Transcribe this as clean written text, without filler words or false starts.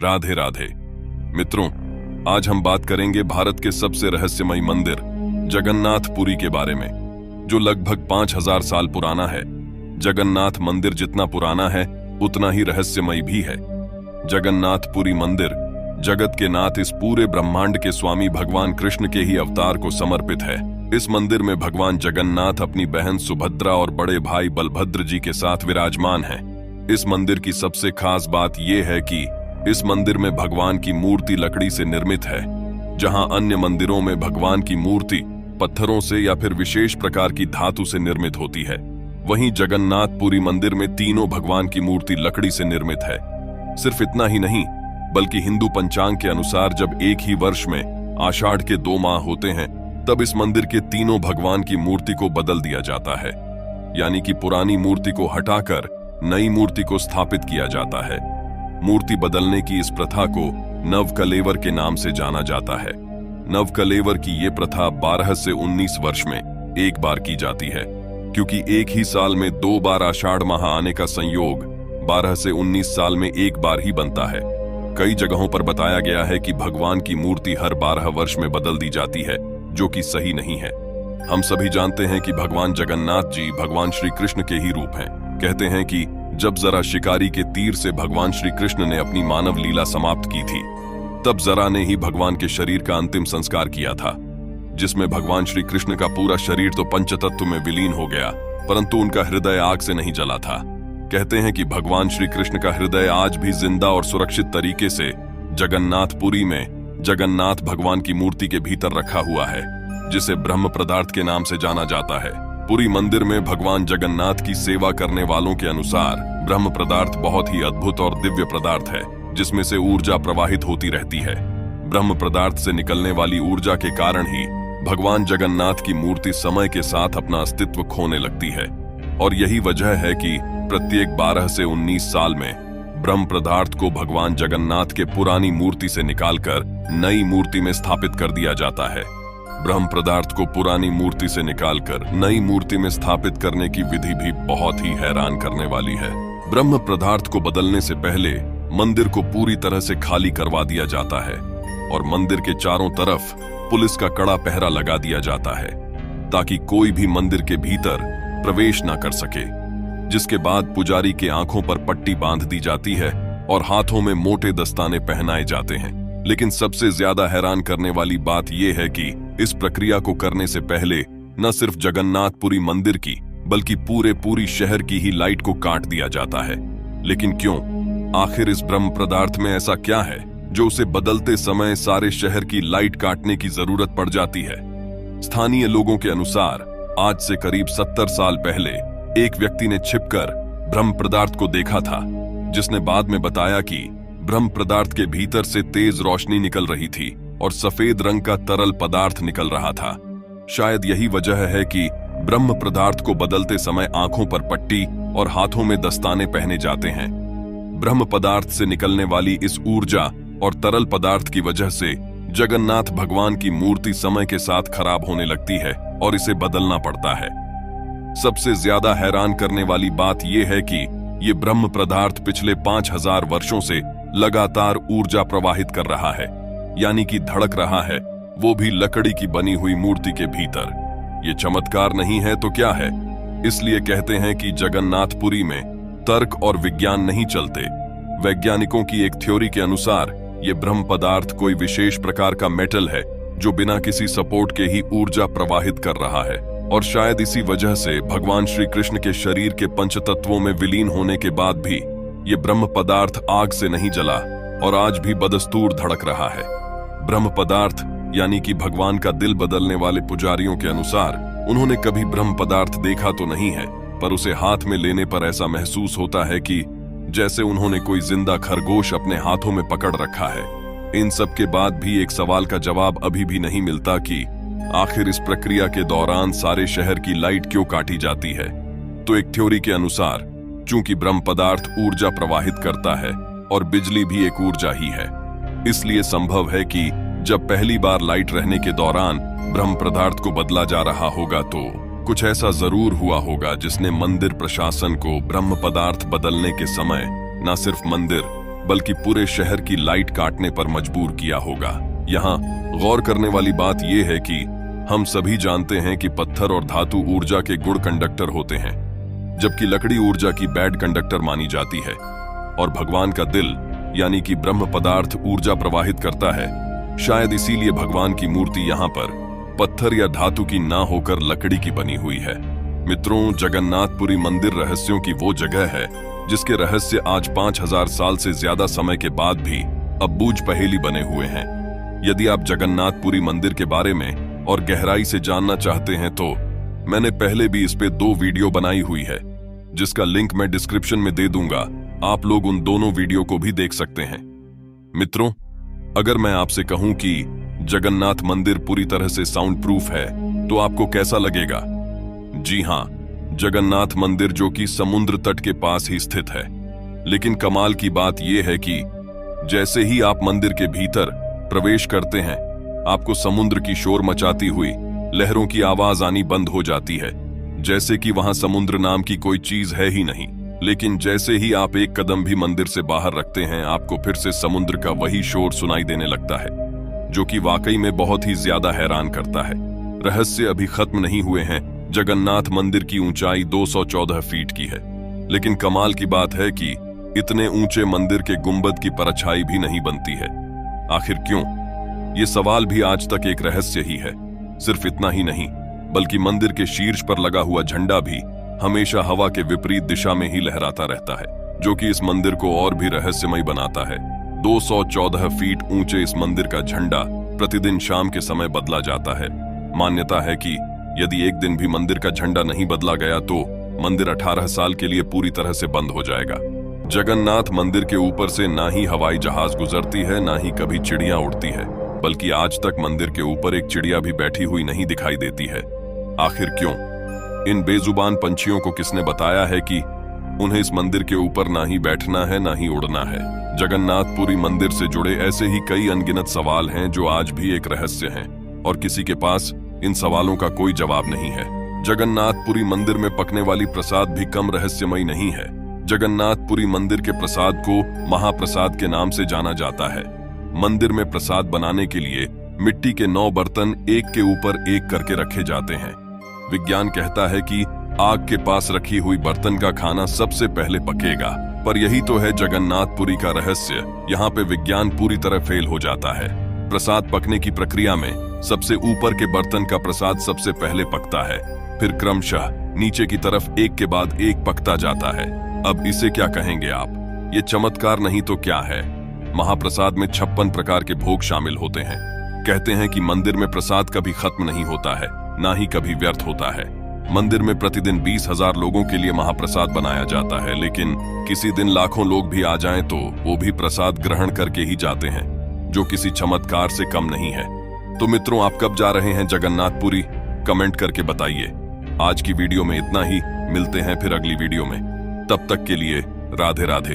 राधे राधे। मित्रों, आज हम बात करेंगे भारत के सबसे रहस्यमयी मंदिर जगन्नाथपुरी के बारे में, जो लगभग 5000 साल पुराना है। जगन्नाथ मंदिर जितना पुराना है उतना ही रहस्यमयी भी है। जगन्नाथपुरी मंदिर जगत के नाथ, इस पूरे ब्रह्मांड के स्वामी भगवान कृष्ण के ही अवतार को समर्पित है। इस मंदिर में भगवान जगन्नाथ अपनी बहन सुभद्रा और बड़े भाई बलभद्र जी के साथ विराजमान हैं। इस मंदिर की सबसे खास बात यह है कि इस मंदिर में भगवान की मूर्ति लकड़ी से निर्मित है, जहां अन्य मंदिरों में भगवान की मूर्ति पत्थरों से या फिर विशेष प्रकार की धातु से निर्मित होती है। वहीं जगन्नाथपुरी मंदिर में तीनों भगवान की मूर्ति लकड़ी से निर्मित है। सिर्फ इतना ही नहीं, बल्कि हिंदू पंचांग के अनुसार जब एक ही वर्ष में आषाढ़ के 2 माह होते हैं, तब इस मंदिर के तीनों भगवान की मूर्ति को बदल दिया जाता है। यानी कि पुरानी मूर्ति को हटाकर नई मूर्ति को स्थापित किया जाता है। मूर्ति बदलने की इस प्रथा को नवकलेवर के नाम से जाना जाता है। नवकलेवर की ये प्रथा 12 से 19 वर्ष में एक बार की जाती है, क्योंकि एक ही साल में 2 बार आषाढ़ माह आने का संयोग 12 से 19 साल में एक बार ही बनता है। कई जगहों पर बताया गया है कि भगवान की मूर्ति हर 12 वर्ष में बदल दी जाती है, जो कि सही नहीं है। हम सभी जानते हैं कि भगवान जगन्नाथ जी भगवान श्री कृष्ण के ही रूप हैं। कहते हैं कि जब जरा शिकारी के तीर से भगवान श्री कृष्ण ने अपनी मानव लीला समाप्त की थी, तब जरा ने ही भगवान के शरीर का अंतिम संस्कार किया था, जिसमें भगवान श्री कृष्ण का पूरा शरीर तो पंचतत्व में विलीन हो गया, परंतु उनका हृदय आग से नहीं जला था। कहते हैं कि भगवान श्री कृष्ण का हृदय आज भी जिंदा और सुरक्षित तरीके से जगन्नाथपुरी में जगन्नाथ भगवान की मूर्ति के भीतर रखा हुआ है, जिसे ब्रह्म पदार्थ के नाम से जाना जाता है। पुरी मंदिर में भगवान जगन्नाथ की सेवा करने वालों के अनुसार ब्रह्म पदार्थ बहुत ही अद्भुत और दिव्य पदार्थ है, जिसमें से ऊर्जा प्रवाहित होती रहती है। ब्रह्म पदार्थ से निकलने वाली ऊर्जा के कारण ही भगवान जगन्नाथ की मूर्ति समय के साथ अपना अस्तित्व खोने लगती है। और यही वजह है कि प्रत्येक 12 से 19 साल में ब्रह्म पदार्थ को भगवान जगन्नाथ के पुरानी मूर्ति से निकालकर नई मूर्ति में स्थापित कर दिया जाता है। ब्रह्म पदार्थ को पुरानी मूर्ति से निकालकर नई मूर्ति में स्थापित करने की विधि भी बहुत ही हैरान करने वाली है। ब्रह्म पदार्थ को बदलने से पहले मंदिर को पूरी तरह से खाली करवा दिया जाता है और मंदिर के चारों तरफ पुलिस का कड़ा पहरा लगा दिया जाता है, ताकि कोई भी मंदिर के भीतर प्रवेश न कर सके। जिसके बाद पुजारी के आंखों पर पट्टी बांध दी जाती है और हाथों में मोटे दस्ताने पहनाए जाते हैं। लेकिन सबसे ज्यादा हैरान करने वाली बात यह है कि इस प्रक्रिया को करने से पहले न सिर्फ जगन्नाथपुरी मंदिर की, बल्कि पूरी शहर की ही लाइट को काट दिया जाता है। लेकिन क्यों? आखिर इस ब्रह्म पदार्थ में ऐसा क्या है जो उसे बदलते समय सारे शहर की लाइट काटने की जरूरत पड़ जाती है? स्थानीय लोगों के अनुसार आज से करीब 70 साल पहले एक व्यक्ति ने छिपकर ब्रह्म पदार्थ को देखा था, जिसने बाद में बताया कि ब्रह्म पदार्थ के भीतर से तेज रोशनी निकल रही थी और सफेद रंग का तरल पदार्थ निकल रहा था। शायद यही वजह है कि ब्रह्म पदार्थ को बदलते समय आंखों पर पट्टी और हाथों में दस्ताने पहने जाते हैं। ब्रह्म पदार्थ से निकलने वाली इस ऊर्जा और तरल पदार्थ की वजह से जगन्नाथ भगवान की मूर्ति समय के साथ खराब होने लगती है और इसे बदलना पड़ता है। सबसे ज्यादा हैरान करने वाली बात यह है कि ये ब्रह्म पदार्थ पिछले 5000 वर्षों से लगातार ऊर्जा प्रवाहित कर रहा है, यानी कि धड़क रहा है, वो भी लकड़ी की बनी हुई मूर्ति के भीतर। ये चमत्कार नहीं है तो क्या है? इसलिए कहते हैं कि जगन्नाथपुरी में तर्क और विज्ञान नहीं चलते। वैज्ञानिकों की एक थ्योरी के अनुसार ये ब्रह्म पदार्थ कोई विशेष प्रकार का मेटल है, जो बिना किसी सपोर्ट के ही ऊर्जा प्रवाहित कर रहा है। और शायद इसी वजह से भगवान श्री कृष्ण के शरीर के पंचतत्वों में विलीन होने के बाद भी ये ब्रह्म पदार्थ आग से नहीं जला और आज भी बदस्तूर धड़क रहा है। ब्रह्म पदार्थ यानी कि भगवान का दिल बदलने वाले पुजारियों के अनुसार उन्होंने कभी ब्रह्म पदार्थ देखा तो नहीं है, पर उसे हाथ में लेने पर ऐसा महसूस होता है कि जैसे उन्होंने कोई जिंदा खरगोश अपने हाथों में पकड़ रखा है। इन सब के बाद भी एक सवाल का जवाब अभी भी नहीं मिलता कि आखिर इस प्रक्रिया के दौरान सारे शहर की लाइट क्यों काटी जाती है। तो एक थ्योरी के अनुसार चूंकि ब्रह्म पदार्थ ऊर्जा प्रवाहित करता है और बिजली भी एक ऊर्जा ही है, इसलिए संभव है कि जब पहली बार लाइट रहने के दौरान ब्रह्म पदार्थ को बदला जा रहा होगा तो कुछ ऐसा जरूर हुआ होगा जिसने मंदिर प्रशासन को ब्रह्म पदार्थ बदलने के समय न सिर्फ मंदिर बल्कि पूरे शहर की लाइट काटने पर मजबूर किया होगा। यहाँ गौर करने वाली बात यह है कि हम सभी जानते हैं कि पत्थर और धातु ऊर्जा के गुड कंडक्टर होते हैं, जबकि लकड़ी ऊर्जा की बैड कंडक्टर मानी जाती है। और भगवान का दिल यानी कि ब्रह्म पदार्थ ऊर्जा प्रवाहित करता है। शायद इसीलिए भगवान की मूर्ति यहाँ पर पत्थर या धातु की ना होकर लकड़ी की बनी हुई है। मित्रों, जगन्नाथपुरी मंदिर रहस्यों की वो जगह है जिसके रहस्य आज 5000 साल से ज्यादा समय के बाद भी अब बूझ पहेली बने हुए हैं। यदि आप जगन्नाथपुरी मंदिर के बारे में और गहराई से जानना चाहते हैं तो मैंने पहले भी इस पे 2 वीडियो बनाई हुई है, जिसका लिंक मैं डिस्क्रिप्शन में दे दूंगा। आप लोग उन दोनों वीडियो को भी देख सकते हैं। मित्रों, अगर मैं आपसे कहूं कि जगन्नाथ मंदिर पूरी तरह से साउंड प्रूफ है तो आपको कैसा लगेगा? जी हां, जगन्नाथ मंदिर जो कि समुद्र तट के पास ही स्थित है। लेकिन कमाल की बात यह है कि जैसे ही आप मंदिर के भीतर प्रवेश करते हैं, आपको समुद्र की शोर मचाती हुई लहरों की आवाज आनी बंद हो जाती है, जैसे कि वहां समुद्र नाम की कोई चीज है ही नहीं। लेकिन जैसे ही आप एक कदम भी मंदिर से बाहर रखते हैं, आपको फिर से समुद्र का वही शोर सुनाई देने लगता है, जो कि वाकई में बहुत ही ज्यादा हैरान करता है। रहस्य अभी खत्म नहीं हुए हैं। जगन्नाथ मंदिर की ऊंचाई 214 फीट की है, लेकिन कमाल की बात है कि इतने ऊंचे मंदिर के गुंबद की परछाई भी नहीं बनती है। आखिर क्यों? ये सवाल भी आज तक एक रहस्य ही है। सिर्फ इतना ही नहीं, बल्कि मंदिर के शीर्ष पर लगा हुआ झंडा भी हमेशा हवा के विपरीत दिशा में ही लहराता रहता है, जो कि इस मंदिर को और भी रहस्यमय बनाता है। 214 फीट ऊंचे इस मंदिर का झंडा प्रतिदिन शाम के समय बदला जाता है। मान्यता है कि यदि एक दिन भी मंदिर का झंडा नहीं बदला गया तो मंदिर 18 साल के लिए पूरी तरह से बंद हो जाएगा। जगन्नाथ मंदिर के ऊपर से ना ही हवाई जहाज गुजरती है, ना ही कभी चिड़िया उड़ती है, बल्कि आज तक मंदिर के ऊपर एक चिड़िया भी बैठी हुई नहीं दिखाई देती है। आखिर क्यों? इन बेजुबान पंछियों को किसने बताया है कि उन्हें इस मंदिर के ऊपर ना ही बैठना है ना ही उड़ना है? जगन्नाथपुरी मंदिर से जुड़े ऐसे ही कई अनगिनत सवाल हैं जो आज भी एक रहस्य हैं, और किसी के पास इन सवालों का कोई जवाब नहीं है। जगन्नाथपुरी मंदिर में पकने वाली प्रसाद भी कम रहस्यमय नहीं है। जगन्नाथपुरी मंदिर के प्रसाद को महाप्रसाद के नाम से जाना जाता है। मंदिर में प्रसाद बनाने के लिए मिट्टी के 9 बर्तन एक के ऊपर एक करके रखे जाते हैं। विज्ञान कहता है कि आग के पास रखी हुई बर्तन का खाना सबसे पहले पकेगा, पर यही तो है जगन्नाथपुरी का रहस्य। यहाँ पे विज्ञान पूरी तरह फेल हो जाता है। प्रसाद पकने की प्रक्रिया में सबसे ऊपर के बर्तन का प्रसाद सबसे पहले पकता है, फिर क्रमशः नीचे की तरफ एक के बाद एक पकता जाता है। अब इसे क्या कहेंगे आप? ये चमत्कार नहीं तो क्या है? महाप्रसाद में 56 प्रकार के भोग शामिल होते हैं। कहते हैं कि मंदिर में प्रसाद कभी खत्म नहीं होता है, ना ही कभी व्यर्थ होता है। मंदिर में प्रतिदिन 20,000 लोगों के लिए महाप्रसाद बनाया जाता है, लेकिन किसी दिन लाखों लोग भी आ जाएं तो वो भी प्रसाद ग्रहण करके ही जाते हैं, जो किसी चमत्कार से कम नहीं है। तो मित्रों, आप कब जा रहे हैं जगन्नाथपुरी? कमेंट करके बताइए। आज की वीडियो में इतना ही। मिलते हैं फिर अगली वीडियो में। तब तक के लिए राधे राधे।